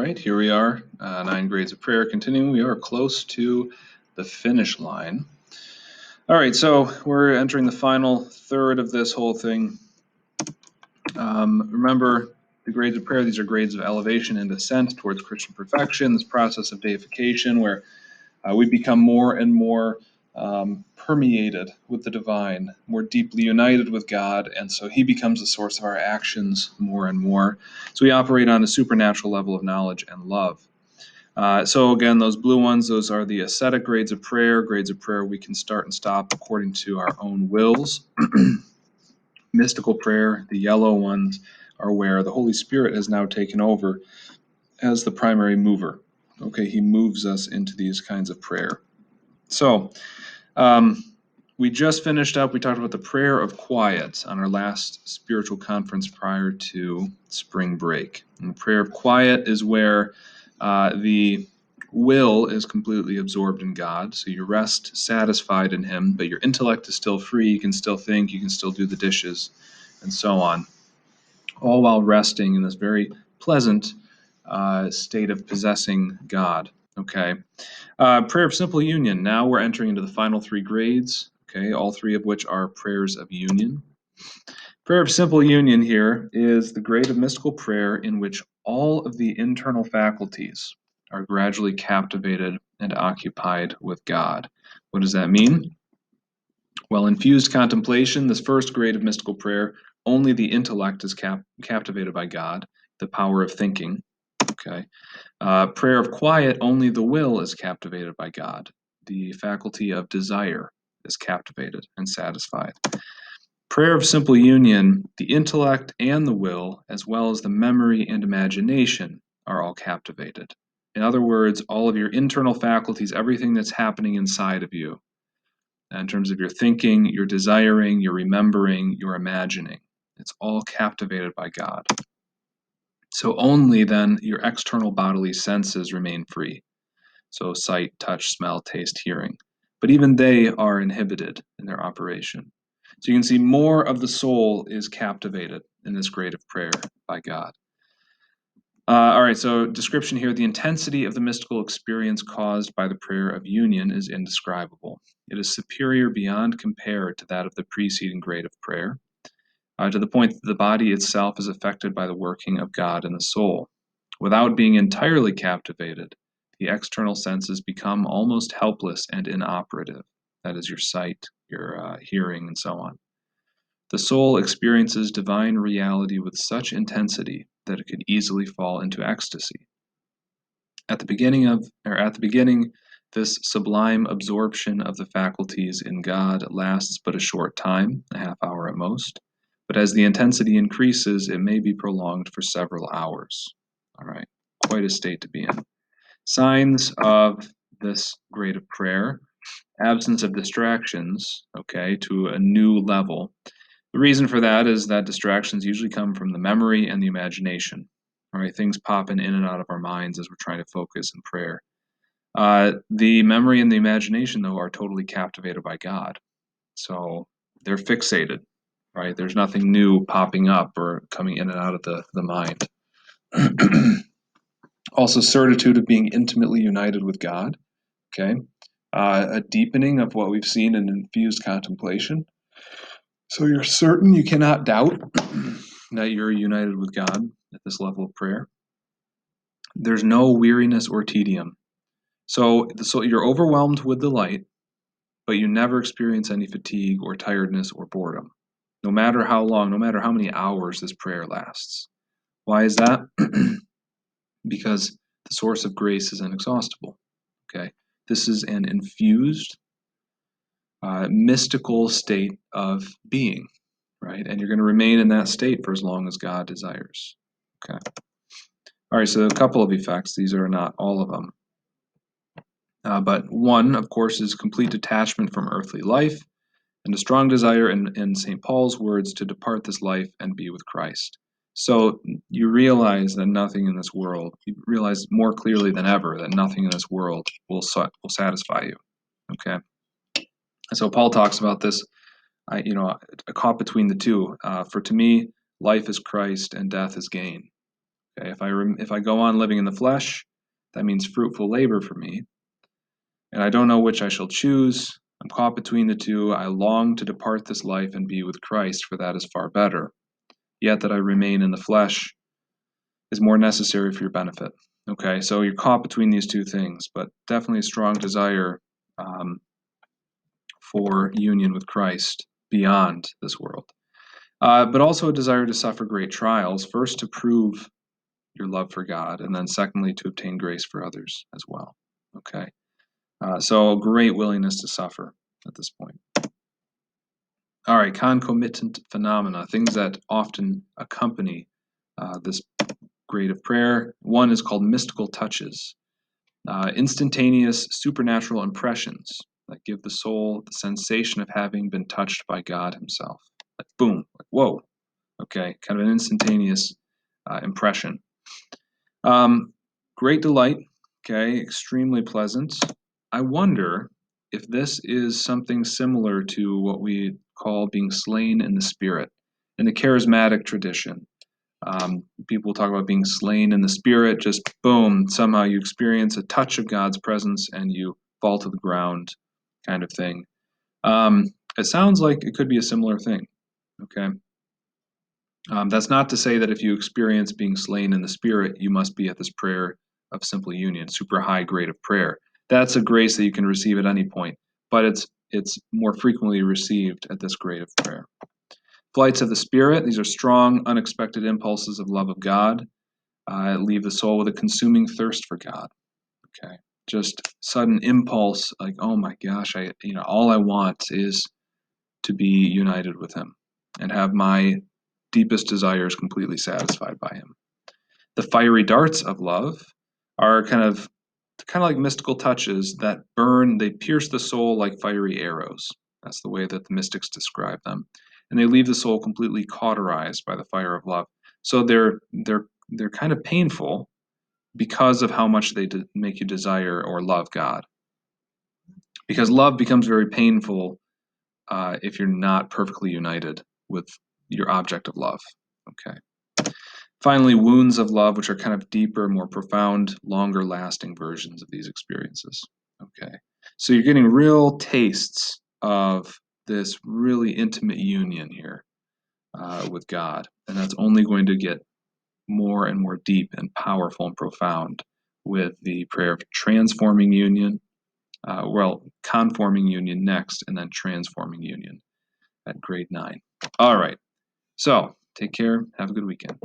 right, here we are, 9 grades of prayer continuing. We are close to the finish line. All right, so we're entering the final third of this whole thing. Remember, the grades of prayer, these are grades of elevation and ascent towards Christian perfection, this process of deification where we become more and more permeated with the divine, more deeply united with God, and so he becomes the source of our actions more and more. So we operate on a supernatural level of knowledge and love. So again, those blue ones, those are the ascetic grades of prayer we can start and stop according to our own wills. Mystical prayer, the yellow ones, are where the Holy Spirit has now taken over as the primary mover. Okay, he moves us into these kinds of prayer. So, we just finished up, we talked about the prayer of quiet on our last spiritual conference prior to spring break. And the prayer of quiet is where the will is completely absorbed in God, so you rest satisfied in him, but your intellect is still free, you can still think, you can still do the dishes, and so on, all while resting in this very pleasant state of possessing God. Okay. Prayer of simple union. Now we're entering into the final 3 grades, okay, all 3 of which are prayers of union. Prayer of simple union here is the grade of mystical prayer in which all of the internal faculties are gradually captivated and occupied with God. What does that mean? Well, infused contemplation, this first grade of mystical prayer, only the intellect is captivated by God, the power of thinking. Okay. Prayer of quiet, only the will is captivated by God. The faculty of desire is captivated and satisfied. Prayer of simple union, the intellect and the will, as well as the memory and imagination, are all captivated. In other words, all of your internal faculties, everything that's happening inside of you, in terms of your thinking, your desiring, your remembering, your imagining, it's all captivated by God. So only then your external bodily senses remain free. So sight, touch, smell, taste, hearing. But even they are inhibited in their operation. So you can see more of the soul is captivated in this grade of prayer by God. All right, so description here. The intensity of the mystical experience caused by the prayer of union is indescribable. It is superior beyond compare to that of the preceding grade of prayer, to the point that the body itself is affected by the working of God in the soul. Without being entirely captivated, the external senses become almost helpless and inoperative. That is your sight, your hearing, and so on. The soul experiences divine reality with such intensity that it could easily fall into ecstasy. At the beginning, this sublime absorption of the faculties in God lasts but a short time, a half hour at most. But as the intensity increases, it may be prolonged for several hours. All right, quite a state to be in. Signs of this grade of prayer: absence of distractions, okay, to a new level. The reason for that is that distractions usually come from the memory and the imagination. All right, things popping in and out of our minds as we're trying to focus in prayer. The memory and the imagination, though, are totally captivated by God. So they're fixated, right? There's nothing new popping up or coming in and out of the mind. Also, certitude of being intimately united with God, okay? A deepening of what we've seen in infused contemplation. So you're certain, you cannot doubt that you're united with God at this level of prayer. There's no weariness or tedium. So you're overwhelmed with delight, but you never experience any fatigue or tiredness or boredom, no matter how long, no matter how many hours this prayer lasts. Why is that? Because the source of grace is inexhaustible. Okay, this is an infused, mystical state of being, right? And you're going to remain in that state for as long as God desires. Okay. All right, so a couple of effects. These are not all of them. But one, of course, is complete detachment from earthly life and a strong desire, in St. Paul's words, to depart this life and be with Christ. So you realize that nothing in this world, you realize more clearly than ever that nothing in this world will satisfy you. Okay. And so Paul talks about this, a caught between the two. For to me, life is Christ and death is gain. Okay, if I go on living in the flesh, that means fruitful labor for me, and I don't know which I shall choose. I'm caught between the two. I long to depart this life and be with Christ, for that is far better. Yet that I remain in the flesh is more necessary for your benefit. Okay, so you're caught between these two things, but definitely a strong desire for union with Christ beyond this world. But also a desire to suffer great trials, first to prove your love for God, and then secondly to obtain grace for others as well. Okay, so a great willingness to suffer at this point. All right, concomitant phenomena, things that often accompany this grade of prayer. One is called mystical touches, instantaneous supernatural impressions that give the soul the sensation of having been touched by God Himself. Like boom, like whoa. Okay, kind of an instantaneous impression. Great delight. Okay, extremely pleasant. I wonder if this is something similar to what we call being slain in the spirit. In the charismatic tradition, people talk about being slain in the spirit, just boom, somehow you experience a touch of God's presence and you fall to the ground, kind of thing. It sounds like it could be a similar thing. Okay. That's not to say that if you experience being slain in the spirit, you must be at this prayer of simple union, super high grade of prayer. That's a grace that you can receive at any point, but it's more frequently received at this grade of prayer. Flights of the spirit, these are strong, unexpected impulses of love of God. Leave the soul with a consuming thirst for God. Okay, just sudden impulse, like oh my gosh, all I want is to be united with Him and have my deepest desires completely satisfied by Him. The fiery darts of love are kind of like mystical touches that burn, they pierce the soul like fiery arrows. That's the way that the mystics describe them. And they leave the soul completely cauterized by the fire of love. So they're kind of painful because of how much they make you desire or love God. Because love becomes very painful if you're not perfectly united with your object of love. Okay. Finally, wounds of love, which are kind of deeper, more profound, longer lasting versions of these experiences. Okay. So you're getting real tastes of this really intimate union here with God. And that's only going to get more and more deep and powerful and profound with the prayer of transforming union. Conforming union next, and then transforming union at grade 9. All right. So take care. Have a good weekend.